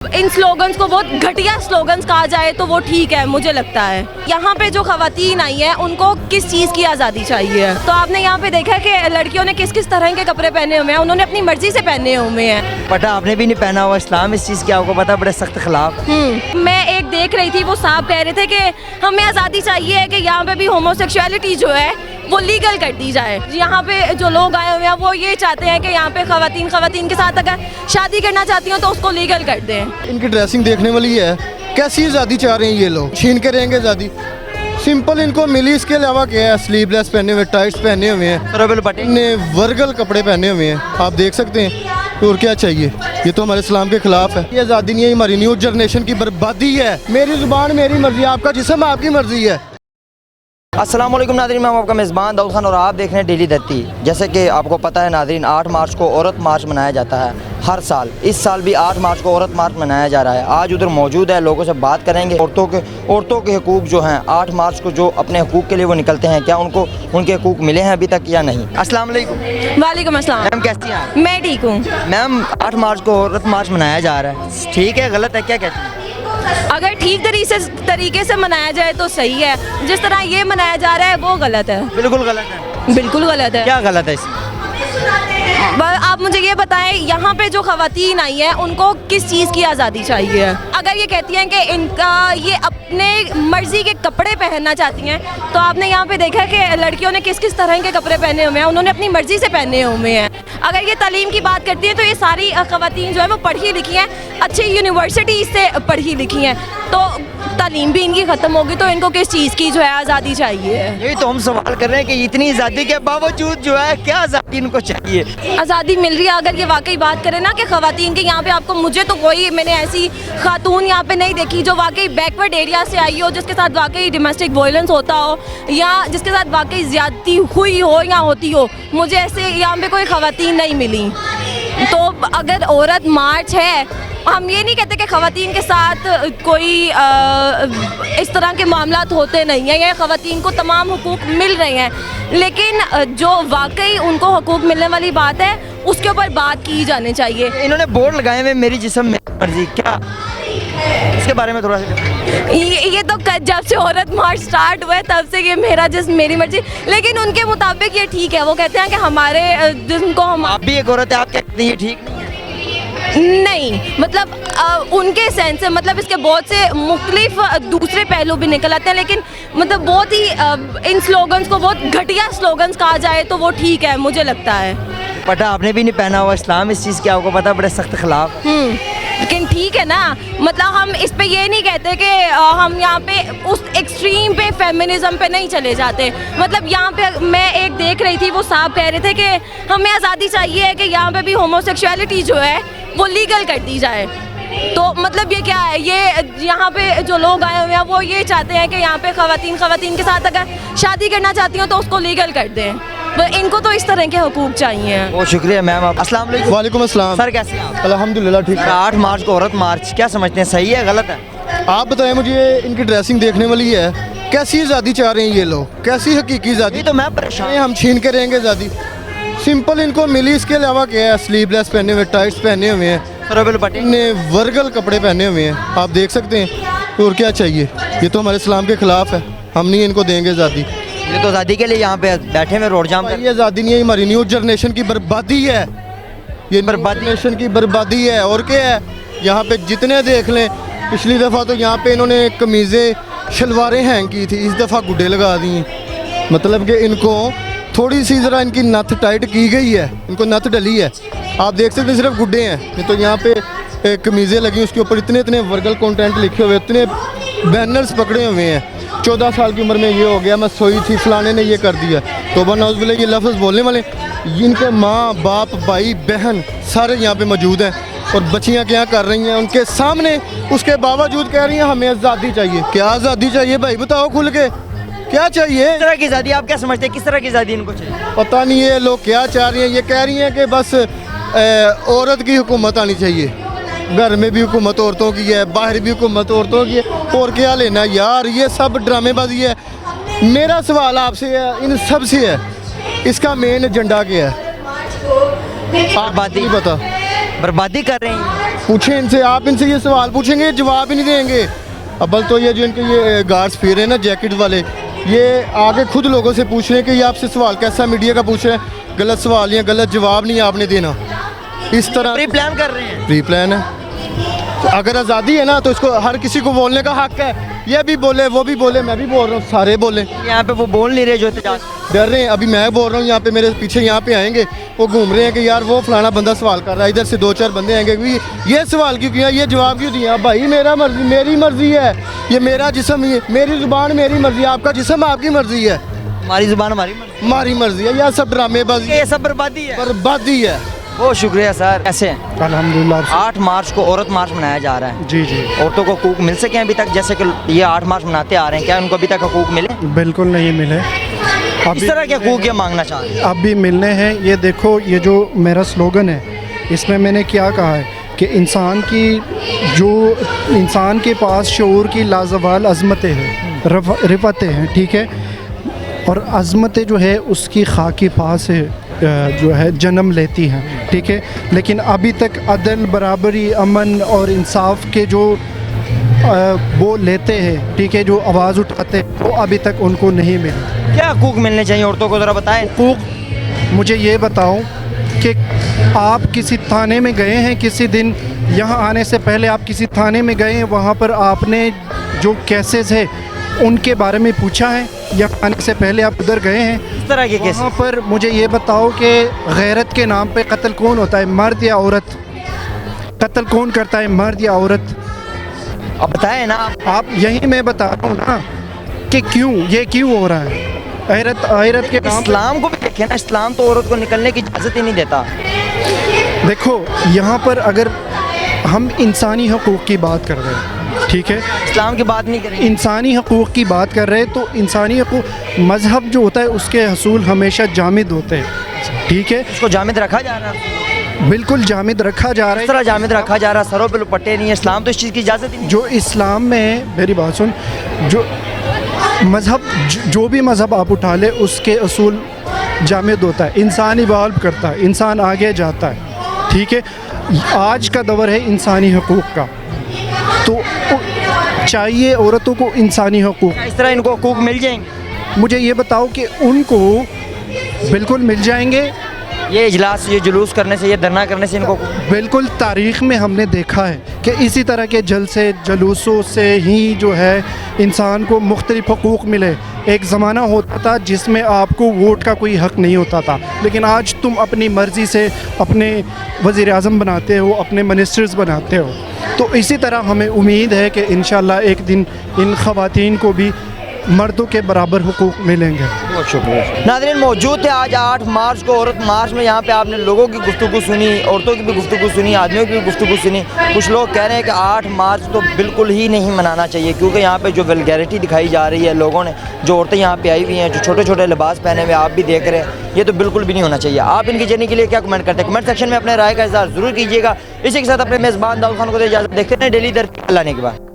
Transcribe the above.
इन slogans को बहुत घटिया स्लोगन्स कहा जाए तो वो ठीक है, मुझे लगता है। यहाँ पे जो खवातीन आई हैं उनको किस चीज़ की आज़ादी चाहिए? तो आपने यहाँ पे देखा है कि लड़कियों ने किस किस तरह के कपड़े पहने हुए हैं, उन्होंने अपनी मर्जी से पहने हुए हैं। पता आपने भी नहीं पहना हुआ, इस्लाम इस चीज़ की आपको पता बड़े सख्त खिलाफ। मैं एक देख रही थी, वो साहब कह रहे थे कि हमें आज़ादी चाहिए है कि यहाँ पे भी होमोसेक्सुअलिटी जो है वो लीगल कर दी जाए। यहाँ पे जो लोग आए हुए हैं वो ये चाहते हैं कि यहाँ पे खवातीन के साथ अगर शादी करना चाहती हो तो उसको लीगल कर दें। इनकी ड्रेसिंग देखने वाली है, कैसी आज़ादी चाह रहे हैं ये लोग, छीन के रहेंगे आज़ादी। सिंपल इनको मिली, इसके अलावा क्या है? स्लीवलेस पहने हुए, टाइट्स पहने हुए हैं, इनने वर्गल कपड़े पहने हुए हैं, आप देख सकते हैं। और क्या चाहिए? ये तो हमारे इस्लाम के खिलाफ है। ये आज़ादी नहीं है, हमारी न्यू जनरेशन की बर्बादी है। मेरी ज़ुबान मेरी मर्जी, आपका जिस्म आपकी मर्जी है। अस्सलाम वालेकुम नाज़रीन, मैं आपका मेज़बान दाऊद खान और आप देख रहे हैं डेली धरती। जैसे कि आपको पता है नाज़रीन, 8 मार्च को औरत मार्च मनाया जाता है हर साल। इस साल भी 8 मार्च को औरत मार्च मनाया जा रहा है। आज उधर मौजूद है, लोगों से बात करेंगे। औरतों के हकूक़ जो हैं 8 मार्च को जो अपने हकूक़ के लिए वो निकलते हैं, क्या उनको उनके हकूक़ मिले हैं अभी तक या नहीं? अस्सलाम वालेकुम। वालेकुम अस्सलाम। मैम कैसी हैं आप? मैं ठीक हूँ। मैम 8 मार्च को औरत मार्च मनाया जा रहा है, ठीक है गलत है, क्या कहती हैं? अगर ठीक तरीके से मनाया जाए तो सही है, जिस तरह ये मनाया जा रहा है वो गलत है। बिल्कुल गलत है। बिल्कुल गलत है। क्या गलत है इसमें? आप मुझे ये बताएं, यहाँ पे जो खवातीन आई हैं उनको किस चीज़ की आज़ादी चाहिए? अगर ये कहती हैं कि इनका ये अपने मर्जी के कपड़े पहनना चाहती हैं, तो आपने यहाँ पे देखा है कि लड़कियों ने किस किस तरह के कपड़े पहने हुए हैं, उन्होंने अपनी मर्जी से पहने हुए हैं। अगर ये तालीम की बात करती हैं तो ये सारी खवातीन जो है वो पढ़ी लिखी हैं, अच्छी यूनिवर्सिटी से पढ़ी लिखी हैं, तो तालीम भी इनकी ख़त्म होगी तो इनको किस चीज़ की जो है आज़ादी चाहिए? यही तो हम सवाल कर रहे हैं कि इतनी आज़ादी के बावजूद जो है क्या आज़ादी इनको चाहिए? आज़ादी मिल रही है। अगर ये वाकई बात करें ना कि ख़वातीन की, यहाँ पे आपको, मुझे तो कोई, मैंने ऐसी खातून यहाँ पे नहीं देखी जो वाकई बैकवर्ड एरिया से आई हो, जिसके साथ वाकई डोमेस्टिक वायलेंस होता हो या जिसके साथ वाकई ज़्यादती हुई हो या होती हो। मुझे ऐसे यहाँ पे कोई ख़वातीन नहीं मिली। तो अगर औरत मार्च है, हम ये नहीं कहते कि ख़वातीन के साथ कोई इस तरह के मामलात होते नहीं हैं, या ख़वातीन को तमाम हुकूक मिल रहे हैं, लेकिन जो वाकई उनको हुकूक मिलने वाली बात है उसके ऊपर बात की जानी चाहिए। इन्होंने बोर्ड लगाए हुए मेरी जिस्म मेरी मर्जी, क्या इसके बारे में थोड़ा सा? ये तो जब से औरत मार्च स्टार्ट हुआ है तब से ये मेरा जिस्म मेरी मर्जी, लेकिन उनके मुताबिक ये ठीक है। वो कहते हैं कि हमारे जिस्म को हम, आप भी एक औरत है, आप कहते हैं ये ठीक नहीं है? नहीं, मतलब उनके सेंस से, मतलब इसके बहुत से मुख्तलिफ दूसरे पहलू भी निकल आते हैं, लेकिन मतलब बहुत ही इन स्लोगन्स को बहुत घटिया स्लोगन्स कहा जाए तो वो ठीक है, मुझे लगता है। पता आपने भी नहीं पहना हुआ, इस्लाम इस चीज़ की आपको पता बड़े सख्त खिलाफ। लेकिन ठीक है ना, मतलब हम इस पे ये नहीं कहते कि हम यहाँ पे उस एक्सट्रीम पे, फेमिनिज्म पे नहीं चले जाते। मतलब यहाँ पे मैं एक देख रही थी, वो साहब कह रहे थे कि हमें आज़ादी चाहिए है कि यहाँ पे भी होमोसेक्सुअलिटी जो है वो लीगल कर दी जाए। तो मतलब ये क्या है? ये यहाँ पे जो लोग आए हुए हैं वो ये चाहते हैं कि यहाँ पे खवातीन के साथ अगर शादी करना चाहती हो तो उसको लीगल कर दें। तो इनको तो इस तरह के हुकूक चाहिए। बहुत शुक्रिया मैम। आप अस्सलाम वालेकुम। वालेकुम अस्सलाम। सर कैसे हैं आप? अल्हम्दुलिल्लाह ठीक है। 8 मार्च को औरत मार्च क्या समझते हैं, सही है गलत है? आप बताएं मुझे, इनकी ड्रेसिंग देखने वाली है, कैसी आज़ादी चाह रहे हैं ये लोग, कैसी हकीकी आज़ादी? तो मैं परेशान। हम छीन के रहेंगे आज़ादी। सिंपल इनको मिली, इसके अलावा क्या है? स्लीवलेस पहने हुए, टाइट्स पहने हुए हैं, इनने वर्गल कपड़े पहने हुए हैं, आप देख सकते हैं। और क्या चाहिए? ये तो हमारे इस्लाम के खिलाफ है, हम नहीं इनको देंगे आज़ादी। ये तो आज़ादी के लिए यहाँ पे बैठे हुए रोड जाम कर। ये आज़ादी नहीं है, हमारी न्यू जनरेशन की बर्बादी है। ये बर्बादी नेशन की बर्बादी है। और क्या है? यहाँ पे जितने देख लें, पिछली दफ़ा तो यहाँ पे इन्होंने कमीज़ें शलवारें हैंग की थी, इस दफ़ा गुड्डे लगा दी। मतलब कि इनको थोड़ी सी ज़रा इनकी नथ टाइट की गई है, इनको नथ डली है, आप देख सकते हैं सिर्फ गुड्डे हैं। ये तो यहाँ पे कमीज़ें लगी, उसके ऊपर इतने इतने वर्गल कंटेंट लिखे हुए, इतने बैनर्स पकड़े हुए हैं। 14 साल की उम्र में ये हो गया, मैं सोई थी, फलाने ने ये कर दिया। तौबा नौज़, ये लफ्ज़ बोलने वाले इनके माँ बाप भाई बहन सारे यहाँ पे मौजूद हैं, और बच्चियाँ क्या कर रही हैं उनके सामने, उसके बावजूद कह रही हैं हमें आज़ादी चाहिए। क्या आज़ादी चाहिए भाई, बताओ खुल के, क्या चाहिए? किस तरह की आज़ादी आप क्या समझते हैं, किस तरह की आज़ादी इनको चाहिए? पता नहीं ये लोग क्या चाह रही हैं। ये कह रही हैं कि बस औरत की हुकूमत आनी चाहिए, घर में भी हुकूमत औरतों की है, बाहर भी हुकूमत औरतों की है, और क्या लेना यार? ये सब ड्रामेबाजी है। मेरा सवाल आपसे है, इन सब से है, इसका मेन एजेंडा क्या है? आप बात नहीं पता। बर्बादी कर रहे हैं। पूछें इनसे, आप इनसे ये सवाल पूछेंगे जवाब ही नहीं देंगे। अब्बल तो ये जो इनके ये गार्ड्स फिर रहे हैं ना जैकेट वाले, ये आगे खुद लोगों से पूछ रहे हैं कि ये आपसे सवाल कैसा मीडिया का पूछ रहे हैं, गलत सवाल या गलत जवाब नहीं आपने देना। इस तरह प्री प्लान कर रहे हैं। प्री प्लान है। तो अगर आज़ादी है ना तो इसको हर किसी को बोलने का हक है। ये भी बोले, वो भी बोले, मैं भी बोल रहा हूँ, सारे बोले। यहाँ पे वो बोल नहीं रहे जो एहतजाज डर रहे हैं। अभी मैं बोल रहा हूँ, यहाँ पे मेरे पीछे यहाँ पे आएंगे, वो घूम रहे हैं कि यार वो फलाना बंदा सवाल कर रहा है, इधर से 2-4 बंदे आएंगे कि ये सवाल क्यों किया, ये जवाब क्यों दिया। भाई मेरा मर्जी, मेरी मर्जी है, ये मेरा जिस्म, ये मेरी ज़ुबान मेरी मर्जी है, आपका जिस्म आपकी मर्जी है, हमारी जुबान हमारी मर्जी है। यह सब ड्रामेबाजी, ये सब बर्बादी है। बर्बादी है। बहुत शुक्रिया सर। कैसे हैं? अल्हम्दुलिल्लाह। 8 मार्च को औरत मार्च मनाया जा रहा है। जी जी, औरतों को हकूक मिल सके अभी तक, जैसे कि ये 8 मार्च मनाते आ रहे हैं, क्या उनको अभी तक हकूक मिले? बिल्कुल नहीं मिले। इस तरह के हकूक ये मांगना चाह रहे हैं। अब भी मिलने हैं। ये देखो, ये जो मेरा स्लोगन है, इसमें मैंने क्या कहा है कि इंसान के पास शऊर की लाजवाल अज़मतें हैं, रिफ़तें हैं, ठीक है, और अज़मतें जो है उसकी खाकी पा से जो है जन्म लेती हैं, ठीक है। लेकिन अभी तक अदल, बराबरी, अमन और इंसाफ के जो वो लेते हैं, ठीक है, जो आवाज़ उठाते हैं, वो अभी तक उनको नहीं मिली। क्या हकूक मिलने चाहिए औरतों को, ज़रा बताएं। हकूक, मुझे ये बताओ कि आप किसी थाने में गए हैं किसी दिन, यहाँ आने से पहले आप किसी थाने में गए हैं, वहाँ पर आपने जो केसेस है उनके बारे में पूछा है, या आने से पहले आप उधर गए हैं? इस तरह के केस वहाँ पर मुझे ये बताओ कि गैरत के नाम पे कत्ल कौन होता है, मर्द या औरत? कत्ल कौन करता है, मर्द या औरत? अब बताएं ना आप यही मैं बता रहा हूँ ना कि क्यों हो रहा है। गैरत के नाम पे। इस्लाम को भी देखें ना, इस्लाम तो औरत को निकलने की इजाज़त ही नहीं देता। देखो, यहाँ पर अगर हम इंसानी हकूक़ की बात कर रहे हैं, ठीक है, इस्लाम की बात नहीं करेंगे, इंसानी हकूक़ की बात कर रहे हैं, तो इंसानी हकूक़, मज़हब जो होता है उसके हसूल हमेशा जामिद होते हैं, ठीक है। उसको जामिद रखा जा रहा है। बिल्कुल जामिद रखा जा रहा इस है। तरह जामिद रखा जा रहा है, सरों पे दुपट्टे नहीं है। इस्लाम तो इस चीज़ की इजाज़त ही नहीं। जो इस्लाम में, मेरी बात सुन, जो मज़हब, जो भी मज़हब आप उठा ले, उसके असूल जामिद होता है। इंसान इवाल्व करता है, इंसान आगे जाता है, ठीक है। आज का दौर है इंसानी हकूक़ का, तो चाहिए औरतों को इंसानी हकूक़। इस तरह इनको हकूक मिल जाएंगे। मुझे ये बताओ कि उनको बिल्कुल मिल जाएंगे। ये इजलास, ये जुलूस करने से, ये धरना करने से इनको बिल्कुल तारीख़ में हमने देखा है कि इसी तरह के जलसे जुलूसों से ही जो है इंसान को मुख्तलिफ हकूक़ मिले। एक ज़माना होता था जिसमें आपको वोट का कोई हक़ नहीं होता था, लेकिन आज तुम अपनी मर्ज़ी से अपने वज़ीर आज़म बनाते हो, अपने मिनिस्टर्स बनाते हो। तो इसी तरह हमें उम्मीद है कि इंशाअल्लाह एक दिन इन ख़वातीन को भी मर्दों के बराबर हुकूक मिलेंगे। बहुत शुक्रिया। नाज़रीन, मौजूद थे आज 8 मार्च को औरत मार्च में। यहाँ पे आपने लोगों की गुफ्तगू सुनी, औरतों की भी गुफ्तगू सुनी, आदमियों की भी गुफ्तगू सुनी। कुछ लोग कह रहे हैं कि 8 मार्च तो बिल्कुल ही नहीं मनाना चाहिए, क्योंकि यहाँ पे जो वल्गैरिटी दिखाई जा रही है लोगों ने, जो औरतें यहाँ पे आई हुई हैं, जो छोटे छोटे लिबास पहने हुए आप भी देख रहे हैं, ये तो बिल्कुल भी नहीं होना चाहिए। आप इनकी जर्नी के लिए क्या कमेंट करते हैं? कमेंट सेक्शन में अपने राय का इज़हार ज़रूर कीजिएगा। इसी के साथ अपने मेज़बान दाऊद खान को इजाज़त, देखते हैं डेली दर लाने के बाद।